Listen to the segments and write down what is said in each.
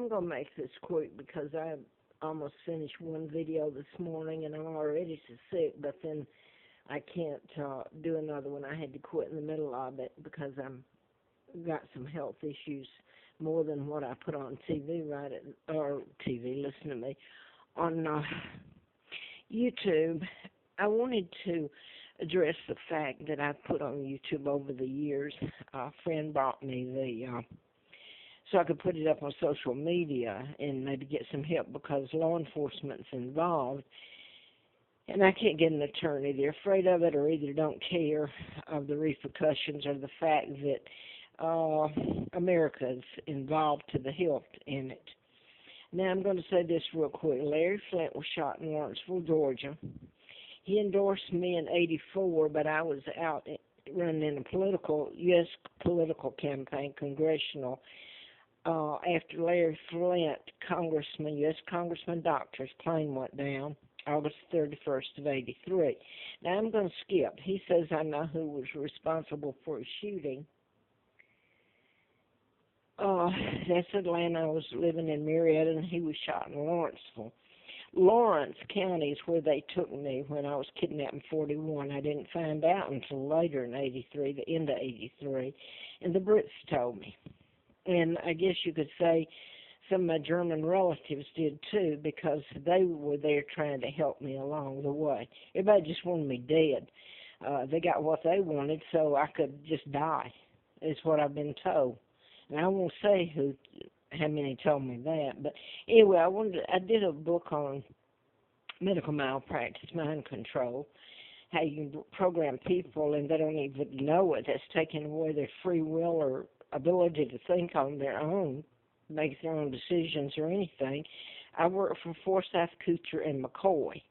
I'm going to make this quick because I almost finished one video this morning and I'm already so sick, but then I can't do another one. I had to quit in the middle of it because I'm got some health issues more than what I put on TV, listen to me, on YouTube. I wanted to address the fact that I've put on YouTube over the years. A friend bought me so I could put it up on social media and maybe get some help because law enforcement's involved. And I can't get an attorney. They're afraid of it or either don't care of the repercussions or the fact that America's involved to the hilt in it. Now, I'm going to say this real quick. Larry Flint was shot in Lawrenceville, Georgia. He endorsed me in '84, but I was out running in a U.S. political campaign, congressional, after Larry Flint, U.S. Congressman Doctor's plane went down August 31st of '83. Now, I'm going to skip. He says I know who was responsible for his shooting. That's Atlanta. I was living in Marietta, and he was shot in Lawrenceville. Lawrence County is where they took me when I was kidnapped in '41. I didn't find out until later in '83, the end of '83, and the Brits told me. And I guess you could say some of my German relatives did too, because they were there trying to help me along the way. Everybody just wanted me dead. They got what they wanted, so I could just die, is what I've been told. And I won't say how many told me that, but anyway, I did a book on medical malpractice, mind control, how you can program people and they don't even know it. That's taking away their free will or ability to think on their own, make their own decisions or anything. I worked for Forsyth, Kuchar, and McCoy,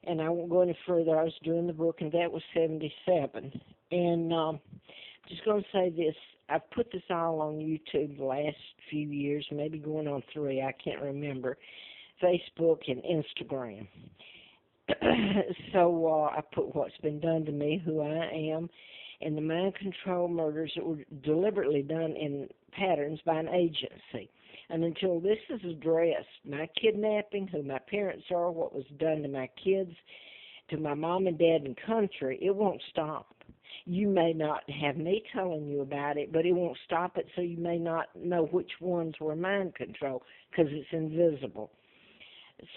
and I won't go any further. I was doing the book, and that was '77. And just going to say this. I've put this all on YouTube the last few years, maybe going on 3, I can't remember, Facebook and Instagram. So I put what's been done to me, who I am, and the mind control murders that were deliberately done in patterns by an agency. And until this is addressed, my kidnapping, who my parents are, what was done to my kids, to my mom and dad and country, it won't stop. You may not have me telling you about it, but it won't stop it, so you may not know which ones were mind control because it's invisible.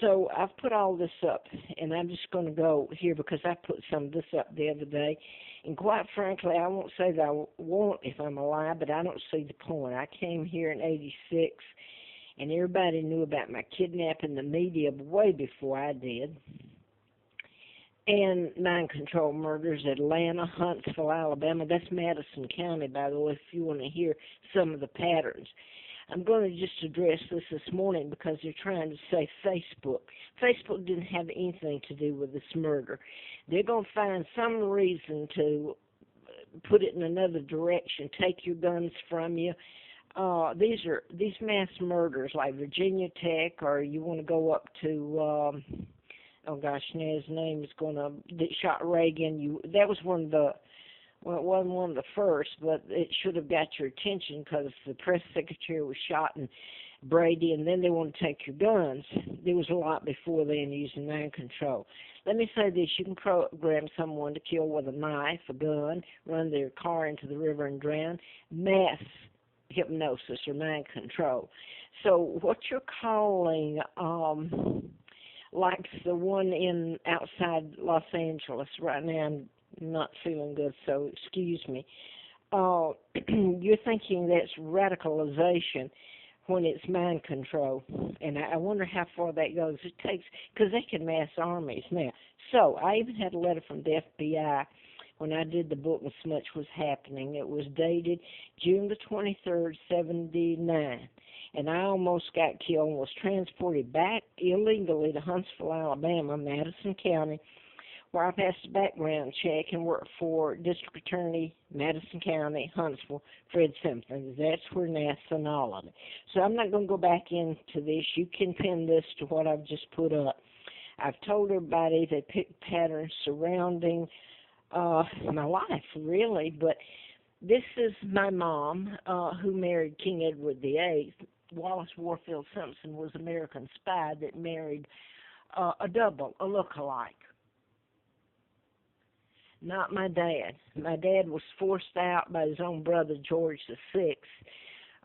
So I've put all this up, and I'm just going to go here because I put some of this up the other day. And quite frankly, I won't say that I won't if I'm alive, but I don't see the point. I came here in '86, and everybody knew about my kidnapping, the media, way before I did. And mind control murders, Atlanta, Huntsville, Alabama. That's Madison County, by the way, if you want to hear some of the patterns. I'm going to just address this morning because they're trying to say Facebook. Facebook didn't have anything to do with this murder. They're going to find some reason to put it in another direction, take your guns from you. These mass murders like Virginia Tech, or you want to go up to... oh gosh, now his name is that shot Reagan. That was one of the, well, it wasn't one of the first, but it should have got your attention because the press secretary was shot in Brady, and then they want to take your guns. There was a lot before then using mind control. Let me say this, you can program someone to kill with a knife, a gun, run their car into the river and drown. Mass hypnosis or mind control. So what you're calling... like the one outside Los Angeles right now, I'm not feeling good, so excuse me. You're thinking that's radicalization when it's mind control, and I wonder how far that goes. It takes, because they can mass armies now. So I even had a letter from the FBI when I did the book and so much was happening. It was dated June the 23rd, '79. And I almost got killed and was transported back illegally to Huntsville, Alabama, Madison County, where I passed a background check and worked for District Attorney, Madison County, Huntsville, Fred Simpson. That's where NASA and all of it. So I'm not going to go back into this. You can pin this to what I've just put up. I've told everybody they pick patterns surrounding my life, really, but this is my mom, who married King Edward VIII. Wallace Warfield Simpson was an American spy that married a double, a look-alike. Not my dad. My dad was forced out by his own brother, George VI,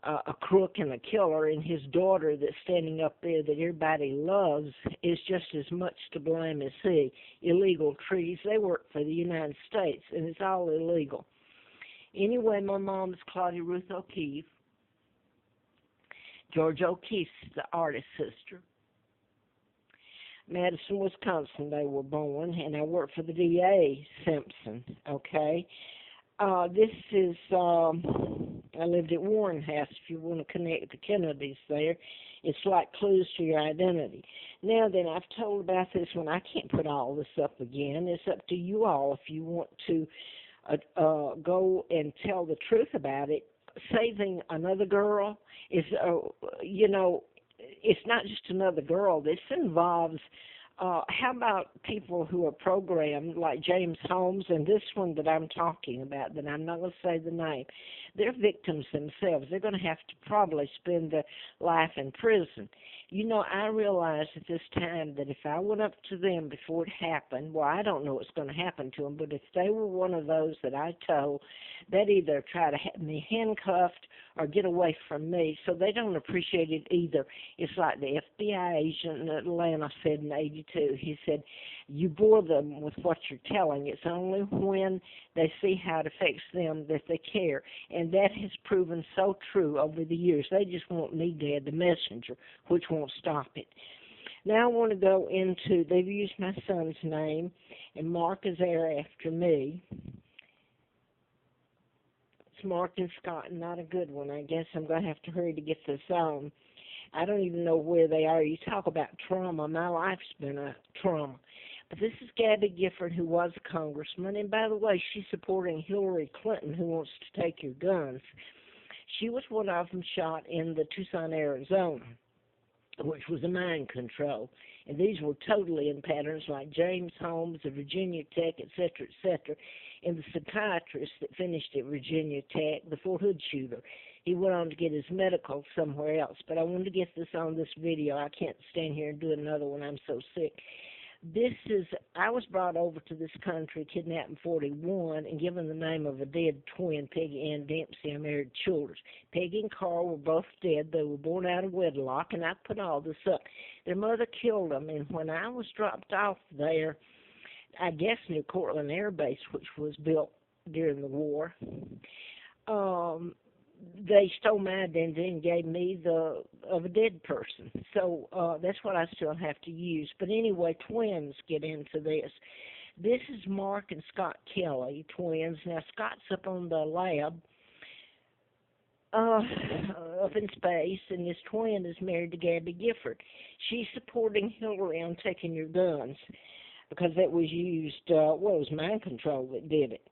a crook and a killer, and his daughter that's standing up there that everybody loves is just as much to blame as he. Illegal treaties. They work for the United States, and it's all illegal. Anyway, my mom is Claudia Ruth O'Keefe. George O'Keefe's the artist's sister. Madison, Wisconsin, they were born, and I worked for the DA, Simpson, okay? This is, I lived at Warren House, if you want to connect the Kennedys there. It's like clues to your identity. Now then, I've told about this one. I can't put all this up again. It's up to you all if you want to go and tell the truth about it. Saving another girl is, it's not just another girl. This involves, how about people who are programmed, like James Holmes and this one that I'm talking about, that I'm not going to say the name. They're victims themselves. They're going to have to probably spend their life in prison. I realized at this time that if I went up to them before it happened, well, I don't know what's going to happen to them, but if they were one of those that I told, they'd either try to have me handcuffed or get away from me, so they don't appreciate it either. It's like the FBI agent in Atlanta said in '82. He said, you bore them with what you're telling. It's only when they see how it affects them that they care. And that has proven so true over the years. They just want me dead, the messenger, which won't stop it. Now I want to go into, they've used my son's name, and Mark is there after me. It's Mark and Scott, not a good one. I guess I'm going to have to hurry to get this on. I don't even know where they are. You talk about trauma. My life's been a trauma. But this is Gabby Gifford, who was a congressman. And by the way, she's supporting Hillary Clinton, who wants to take your guns. She was one of them shot in the Tucson, Arizona, which was a mind control. And these were totally in patterns like James Holmes of Virginia Tech, et cetera, and the psychiatrist that finished at Virginia Tech, the Fort Hood shooter. He went on to get his medical somewhere else. But I wanted to get this on this video. I can't stand here and do another one. I'm so sick. I was brought over to this country, kidnapped in '41, and given the name of a dead twin, Peggy Ann Dempsey. I married Childers. Peggy and Carl were both dead. They were born out of wedlock, and I put all this up. Their mother killed them, and when I was dropped off there, I guess near Cortland Air Base, which was built during the war, they stole my identity and gave me of a dead person. So that's what I still have to use. But anyway, twins get into this. This is Mark and Scott Kelly, twins. Now, Scott's up on the lab up in space, and his twin is married to Gabby Gifford. She's supporting Hillary on taking your guns because that was used, it was mind control that did it.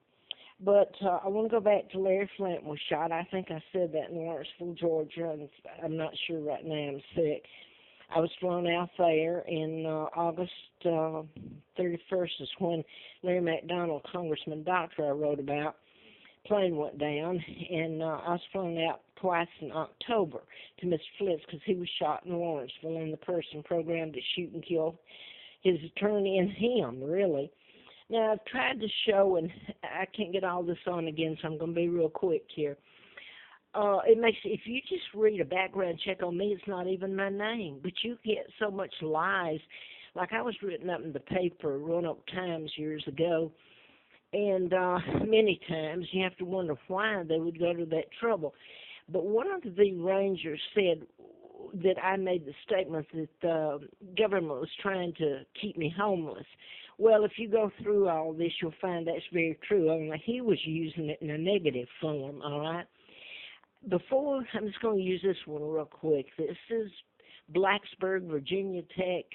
But I want to go back to Larry Flint was shot. I think I said that in Lawrenceville, Georgia, and I'm not sure right now. I'm sick. I was flown out there in August 31st is when Larry McDonald, Congressman Doctor I wrote about, plane went down, and I was flown out twice in October to Mr. Flint's because he was shot in Lawrenceville, and the person programmed to shoot and kill his attorney and him, really. Now, I've tried to show, and I can't get all this on again, so I'm going to be real quick here. If you just read a background check on me, it's not even my name, but you get so much lies. Like I was written up in the paper, Roanoke Times years ago, and many times you have to wonder why they would go to that trouble. But one of the rangers said that I made the statement that the government was trying to keep me homeless. Well, if you go through all this, you'll find that's very true, only he was using it in a negative form, all right? I'm just going to use this one real quick. This is Blacksburg, Virginia Tech,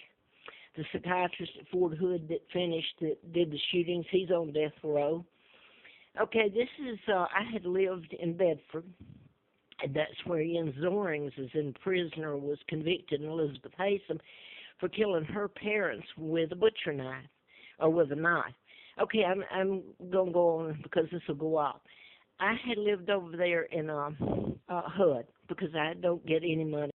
the psychiatrist at Fort Hood that did the shootings. He's on death row. Okay, this is, I had lived in Bedford, and that's where Ian Zorings is in prison or was convicted, and Elizabeth Haysom, for killing her parents with a butcher knife, or with a knife. Okay, I'm going to go on because this will go off. I had lived over there in HUD because I don't get any money